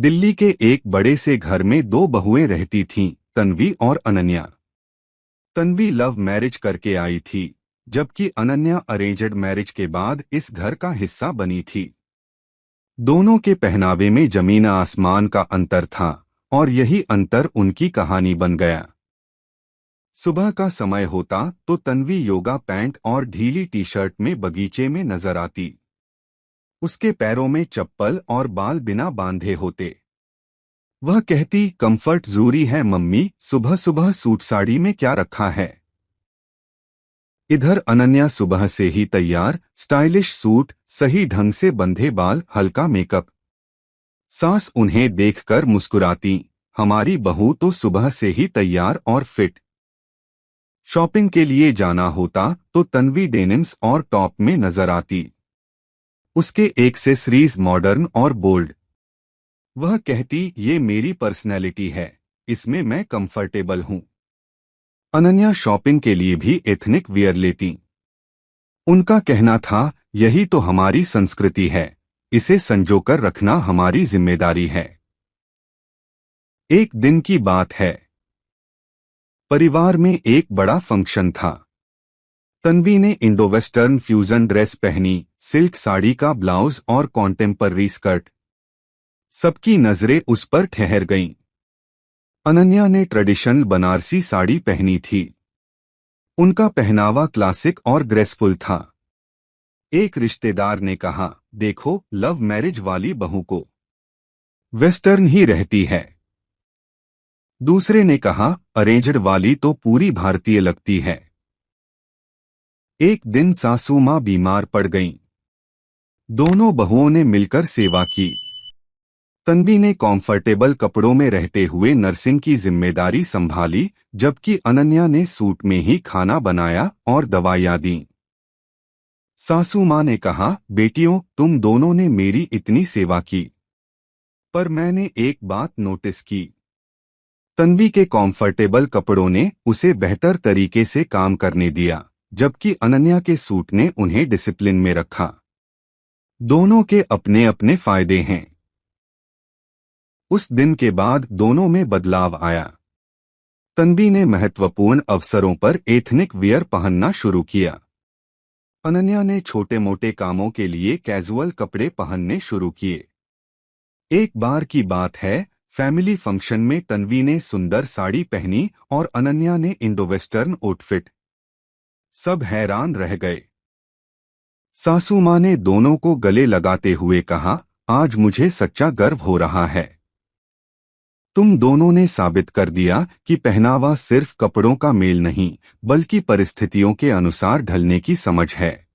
दिल्ली के एक बड़े से घर में दो बहुएं रहती थीं, तन्वी और अनन्या। तन्वी लव मैरिज करके आई थी, जबकि अनन्या अरेंज्ड मैरिज के बाद इस घर का हिस्सा बनी थी। दोनों के पहनावे में जमीन आसमान का अंतर था, और यही अंतर उनकी कहानी बन गया। सुबह का समय होता तो तन्वी योगा पैंट और ढीली टी शर्ट में बगीचे में नजर आती। उसके पैरों में चप्पल और बाल बिना बांधे होते। वह कहती, कंफर्ट जरूरी है मम्मी, सुबह सुबह सूट साड़ी में क्या रखा है। इधर अनन्या सुबह से ही तैयार, स्टाइलिश सूट, सही ढंग से बंधे बाल, हल्का मेकअप। सास उन्हें देखकर मुस्कुराती, हमारी बहू तो सुबह से ही तैयार और फिट। शॉपिंग के लिए जाना होता तो तन्वी डेनिम्स और टॉप में नजर आती। उसके एक्सेसरीज मॉडर्न और बोल्ड। वह कहती, ये मेरी पर्सनैलिटी है, इसमें मैं कंफर्टेबल हूं। अनन्या शॉपिंग के लिए भी एथनिक वियर लेती। उनका कहना था, यही तो हमारी संस्कृति है, इसे संजोकर रखना हमारी जिम्मेदारी है। एक दिन की बात है। परिवार में एक बड़ा फंक्शन था। तन्वी ने इंडो वेस्टर्न फ्यूजन ड्रेस पहनी, सिल्क साड़ी का ब्लाउज और कॉन्टेम्पररी स्कर्ट। सबकी नजरें उस पर ठहर गईं। अनन्या ने ट्रेडिशनल बनारसी साड़ी पहनी थी। उनका पहनावा क्लासिक और ग्रेसफुल था। एक रिश्तेदार ने कहा, देखो लव मैरिज वाली बहू को वेस्टर्न ही रहती है। दूसरे ने कहा, अरेंज्ड वाली तो पूरी भारतीय लगती है। एक दिन सासू मां बीमार पड़ गईं। दोनों बहुओं ने मिलकर सेवा की। तन्वी ने कंफर्टेबल कपड़ों में रहते हुए नर्सिंग की जिम्मेदारी संभाली, जबकि अनन्या ने सूट में ही खाना बनाया और दवाइयां दीं। सासू मां ने कहा, बेटियों तुम दोनों ने मेरी इतनी सेवा की, पर मैंने एक बात नोटिस की। तन्वी के कंफर्टेबल कपड़ों ने उसे बेहतर तरीके से काम करने दिया, जबकि अनन्या के सूट ने उन्हें डिसिप्लिन में रखा। दोनों के अपने अपने फायदे हैं। उस दिन के बाद दोनों में बदलाव आया। तन्वी ने महत्वपूर्ण अवसरों पर एथनिक वियर पहनना शुरू किया। अनन्या ने छोटे मोटे कामों के लिए कैजुअल कपड़े पहनने शुरू किए। एक बार की बात है, फैमिली फंक्शन में तन्वी ने सुंदर साड़ी पहनी और अनन्या ने इंडो वेस्टर्न आउटफिट। सब हैरान रह गए। सासू मां ने दोनों को गले लगाते हुए कहा, आज मुझे सच्चा गर्व हो रहा है। तुम दोनों ने साबित कर दिया कि पहनावा सिर्फ कपड़ों का मेल नहीं, बल्कि परिस्थितियों के अनुसार ढलने की समझ है।